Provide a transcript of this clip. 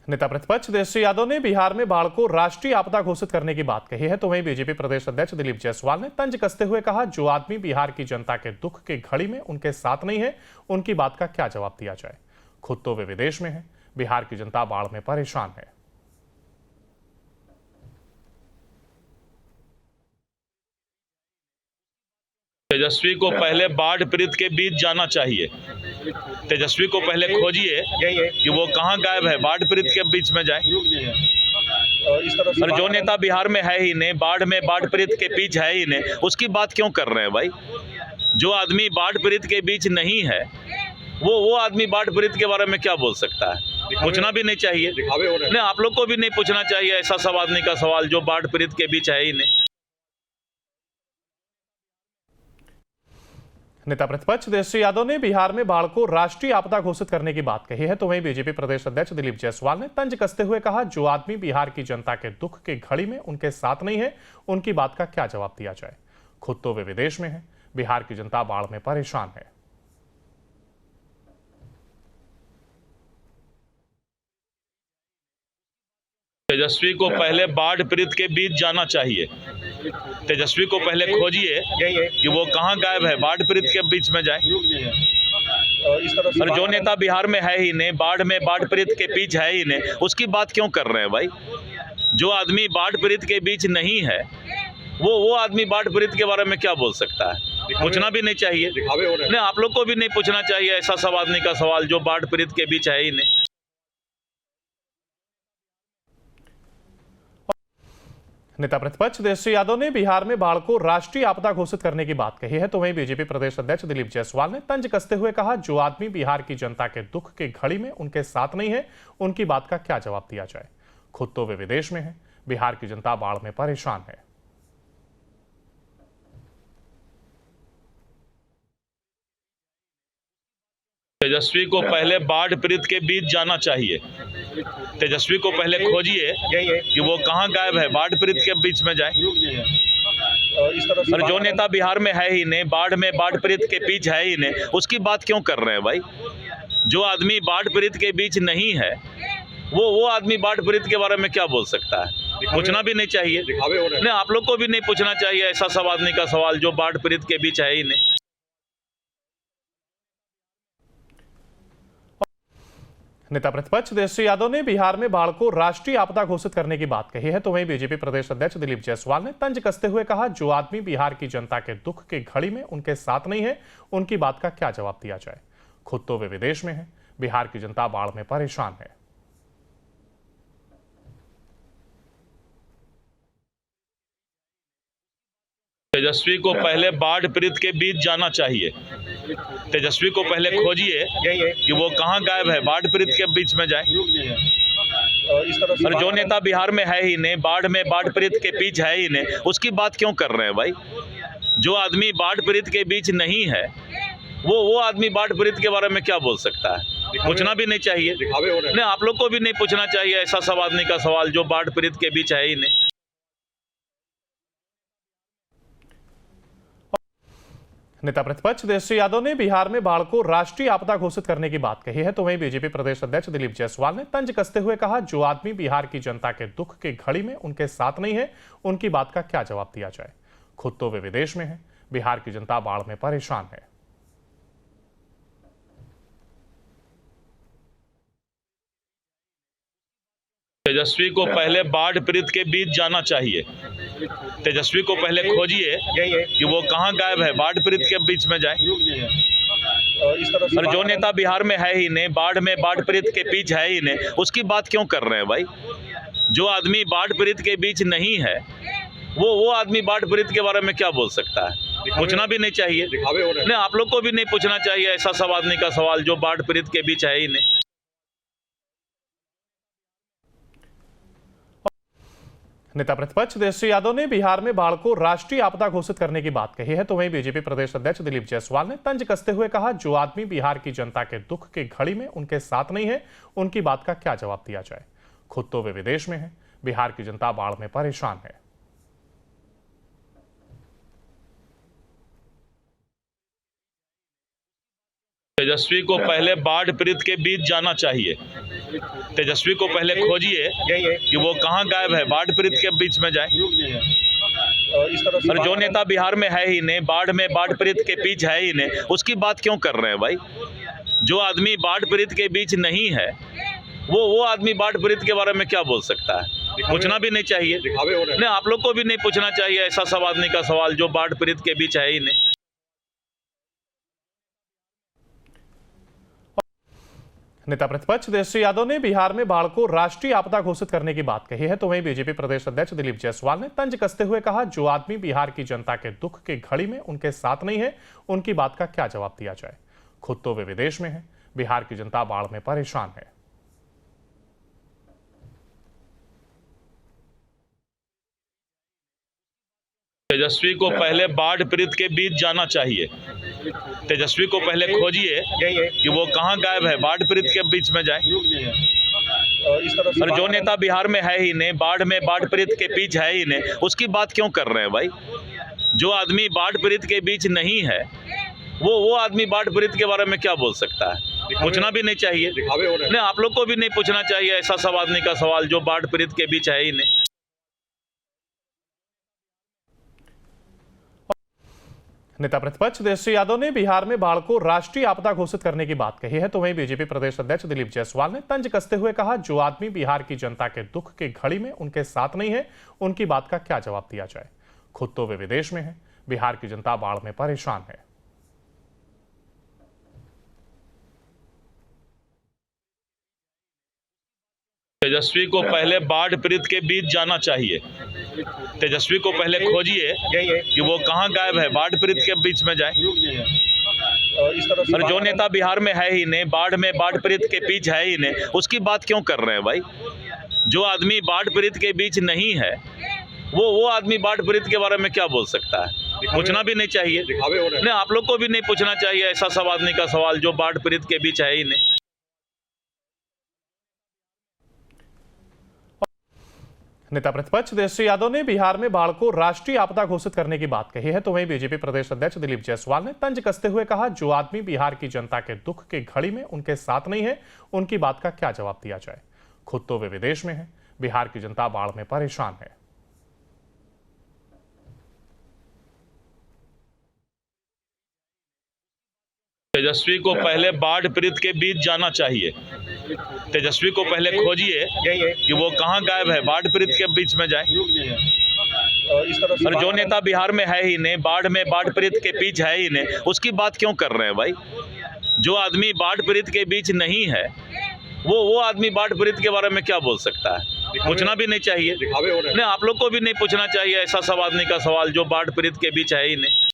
नेता प्रतिपक्ष तेजस्वी यादव ने बिहार में बाढ़ को राष्ट्रीय आपदा घोषित करने की बात कही है, तो वहीं बीजेपी प्रदेश अध्यक्ष दिलीप जायसवाल ने तंज कसते हुए कहा, जो आदमी बिहार की जनता के दुख की घड़ी में उनके साथ नहीं है, उनकी बात का क्या जवाब दिया जाए। खुद तो वे विदेश में हैं, बिहार की जनता बाढ़ में परेशान है। तेजस्वी को पहले बाढ़ पीड़ित के बीच जाना चाहिए। तेजस्वी को पहले खोजिए कि वो कहाँ गायब है, बाढ़ पीड़ित के बीच में जाए। और जो नेता बिहार में है ही नहीं, बाढ़ में बाढ़ पीड़ित के बीच है ही नहीं, उसकी बात क्यों कर रहे हैं भाई। जो आदमी बाढ़ पीड़ित के बीच नहीं है, वो आदमी बाढ़ पीड़ित के बारे में क्या बोल सकता है। पूछना भी नहीं चाहिए, नहीं आप लोग को भी नहीं पूछना चाहिए ऐसा सब आदमी का सवाल जो बाढ़ पीड़ित के बीच है ही नहीं। नेता प्रतिपक्ष तेजस्वी यादव ने बिहार में बाढ़ को राष्ट्रीय आपदा घोषित करने की बात कही है, तो वहीं बीजेपी प्रदेश अध्यक्ष दिलीप जायसवाल ने तंज कसते हुए कहा, जो आदमी बिहार की जनता के दुख की घड़ी में उनके साथ नहीं है, उनकी बात का क्या जवाब दिया जाए। खुद तो वे विदेश में हैं, बिहार की जनता बाढ़ में परेशान है। तेजस्वी को पहले बाढ़ पीड़ित के बीच जाना चाहिए। तेजस्वी को पहले खोजिए कि वो कहाँ गायब है, बाढ़ पीड़ित के बीच में जाए। और जो नेता बिहार में है ही नहीं, बाढ़ में बाढ़ पीड़ित के बीच है ही नहीं, उसकी बात क्यों कर रहे हैं भाई। जो आदमी बाढ़ पीड़ित के बीच नहीं है, वो आदमी बाढ़ पीड़ित के बारे में क्या बोल सकता है। पूछना भी नहीं चाहिए, नहीं आप लोग को भी नहीं पूछना चाहिए ऐसा सब आदमी का सवाल जो बाढ़ पीड़ित के बीच है ही नहीं। नेता प्रतिपक्ष तेजस्वी यादव ने बिहार में बाढ़ को राष्ट्रीय आपदा घोषित करने की बात कही है, तो वहीं बीजेपी प्रदेश अध्यक्ष दिलीप जायसवाल ने तंज कसते हुए कहा, जो आदमी बिहार की जनता के दुख की घड़ी में उनके साथ नहीं है, उनकी बात का क्या जवाब दिया जाए। खुद तो वे विदेश में हैं, बिहार की जनता बाढ़ में परेशान है। तेजस्वी को पहले बाढ़ पीड़ित के बीच जाना चाहिए। तेजस्वी को पहले खोजिए कि वो कहाँ गायब है, बाढ़ पीड़ित के बीच में जाए। और जो नेता बिहार में है ही नहीं, बाढ़ में बाढ़ पीड़ित के बीच है ही नहीं, उसकी बात क्यों कर रहे हैं भाई। जो आदमी बाढ़ पीड़ित के बीच नहीं है, वो आदमी बाढ़ पीड़ित के बारे में क्या बोल सकता है। पूछना भी नहीं चाहिए, नहीं आप लोग को भी नहीं पूछना चाहिए ऐसा सब आदमी का सवाल जो बाढ़ पीड़ित के बीच है ही नहीं। नेता प्रतिपक्ष तेजस्वी यादव ने बिहार में बाढ़ को राष्ट्रीय आपदा घोषित करने की बात कही है, तो वहीं बीजेपी प्रदेश अध्यक्ष दिलीप जायसवाल ने तंज कसते हुए कहा, जो आदमी बिहार की जनता के दुख की घड़ी में उनके साथ नहीं है, उनकी बात का क्या जवाब दिया जाए। खुद तो वे विदेश में हैं, बिहार की जनता बाढ़ में परेशान है। तेजस्वी को पहले बाढ़ पीड़ित के बीच जाना चाहिए। तेजस्वी को पहले खोजिए कि वो कहाँ गायब है, बाढ़ पीड़ित के बीच में जाए। और जो नेता बिहार में है ही नहीं, बाढ़ में बाढ़ पीड़ित के बीच है ही नहीं, उसकी बात क्यों कर रहे हैं भाई। जो आदमी बाढ़ पीड़ित के बीच नहीं है, वो आदमी बाढ़ पीड़ित के बारे में क्या बोल सकता है। पूछना भी नहीं चाहिए, नहीं आप लोग को भी नहीं पूछना चाहिए ऐसा सब आदमी का सवाल जो बाढ़ पीड़ित के बीच है ही नहीं। नेता प्रतिपक्ष तेजस्वी यादव ने बिहार में बाढ़ को राष्ट्रीय आपदा घोषित करने की बात कही है, तो वहीं बीजेपी प्रदेश अध्यक्ष दिलीप जायसवाल ने तंज कसते हुए कहा, जो आदमी बिहार की जनता के दुख की घड़ी में उनके साथ नहीं है, उनकी बात का क्या जवाब दिया जाए। खुद तो वे विदेश में हैं, बिहार की जनता बाढ़ में परेशान है। तेजस्वी को पहले बाढ़ पीड़ित के बीच जाना चाहिए। तेजस्वी को पहले खोजिए कि वो कहाँ गायब है, बाढ़ पीड़ित के बीच में जाए। और जो नेता बिहार में है ही नहीं, बाढ़ में बाढ़ पीड़ित के बीच है ही नहीं, उसकी बात क्यों कर रहे हैं भाई। जो आदमी बाढ़ पीड़ित के बीच नहीं है, वो आदमी बाढ़ पीड़ित के बारे में क्या बोल सकता है। पूछना भी नहीं चाहिए, नहीं आप लोग को भी नहीं पूछना चाहिए ऐसा सब आदमी का सवाल जो बाढ़ पीड़ित के बीच है ही नहीं। नेता प्रतिपक्ष तेजस्वी यादव ने बिहार में बाढ़ को राष्ट्रीय आपदा घोषित करने की बात कही है, तो वहीं बीजेपी प्रदेश अध्यक्ष दिलीप जायसवाल ने तंज कसते हुए कहा, जो आदमी बिहार की जनता के दुख की घड़ी में उनके साथ नहीं है, उनकी बात का क्या जवाब दिया जाए। खुद तो वे विदेश में हैं, बिहार की जनता बाढ़ में परेशान है। तेजस्वी को पहले बाढ़ पीड़ित के बीच जाना चाहिए। तेजस्वी को पहले खोजिए कि वो कहाँ गायब है, बाढ़ पीड़ित के बीच में जाए। और जो नेता बिहार में है ही नहीं, बाढ़ पीड़ित के बीच है ही नहीं, उसकी बात क्यों कर रहे हैं भाई? जो आदमी बाढ़ पीड़ित के बीच नहीं है, वो आदमी बाढ़ पीड़ित के बारे में क्या बोल सकता है? पूछना भी नहीं चाहिए। नहीं, आप लोग को भी नहीं पूछना चाहिए ऐसा सब आदमी का सवाल जो बाढ़ पीड़ित के बीच है ही नहीं। नेता प्रतिपक्ष तेजस्वी यादव ने बिहार में बाढ़ को राष्ट्रीय आपदा घोषित करने की बात कही है, तो वहीं बीजेपी प्रदेश अध्यक्ष दिलीप जायसवाल ने तंज कसते हुए कहा, जो आदमी बिहार की जनता के दुख की घड़ी में उनके साथ नहीं है, उनकी बात का क्या जवाब दिया जाए। खुद तो वे विदेश में हैं, बिहार की जनता बाढ़ में परेशान है। तेजस्वी को पहले बाढ़ पीड़ित के बीच जाना चाहिए। तेजस्वी को पहले खोजिए कि वो कहाँ गायब है, बाढ़ पीड़ित के बीच में जाए। और जो नेता बिहार में है ही नहीं, बाढ़ पीड़ित के बीच है ही नहीं, उसकी बात क्यों कर रहे हैं भाई? जो आदमी बाढ़ पीड़ित के बीच नहीं है, वो आदमी बाढ़ पीड़ित के बारे में क्या बोल सकता है? पूछना भी नहीं चाहिए। नहीं, आप लोग को भी नहीं पूछना चाहिए ऐसा सब आदमी का सवाल जो बाढ़ पीड़ित के बीच है ही नहीं। नेता प्रतिपक्ष तेजस्वी यादव ने बिहार में बाढ़ को राष्ट्रीय आपदा घोषित करने की बात कही है, तो वहीं बीजेपी प्रदेश अध्यक्ष दिलीप जायसवाल ने तंज कसते हुए कहा, जो आदमी बिहार की जनता के दुख की घड़ी में उनके साथ नहीं है, उनकी बात का क्या जवाब दिया जाए। खुद तो वे विदेश में हैं, बिहार की जनता बाढ़ में परेशान है। तेजस्वी को पहले बाढ़ पीड़ित के बीच जाना चाहिए। तेजस्वी को पहले खोजिए कि वो कहाँ गायब है, बाढ़ पीड़ित के बीच में जाए। और जो नेता बिहार में है ही नहीं, बाढ़ पीड़ित के बीच है ही नहीं, उसकी बात क्यों कर रहे हैं भाई? जो आदमी बाढ़ पीड़ित के बीच नहीं है, वो आदमी बाढ़ पीड़ित के बारे में क्या बोल सकता है? पूछना भी नहीं चाहिए। नहीं, आप लोग को भी नहीं पूछना चाहिए ऐसा सब आदमी का सवाल जो बाढ़ पीड़ित के बीच है ही नहीं। नेता प्रतिपक्ष तेजस्वी यादव ने बिहार में बाढ़ को राष्ट्रीय आपदा घोषित करने की बात कही है, तो वहीं बीजेपी प्रदेश अध्यक्ष दिलीप जायसवाल ने तंज कसते हुए कहा, जो आदमी बिहार की जनता के दुख की घड़ी में उनके साथ नहीं है, उनकी बात का क्या जवाब दिया जाए। खुद तो वे विदेश में हैं, बिहार की जनता बाढ़ में परेशान है। तेजस्वी को पहले बाढ़ पीड़ित के बीच जाना चाहिए। तेजस्वी को पहले खोजिए कि वो कहाँ गायब है, बाढ़ पीड़ित के बीच में जाए। और जो नेता बिहार में है ही नहीं, बाढ़ पीड़ित के बीच है ही नहीं, उसकी बात क्यों कर रहे हैं भाई? जो आदमी बाढ़ पीड़ित के बीच नहीं है, वो आदमी बाढ़ पीड़ित के बारे में क्या बोल सकता है? पूछना भी नहीं चाहिए। नहीं, आप लोग को भी नहीं पूछना चाहिए ऐसा सब आदमी का सवाल जो बाढ़ पीड़ित के बीच है ही नहीं।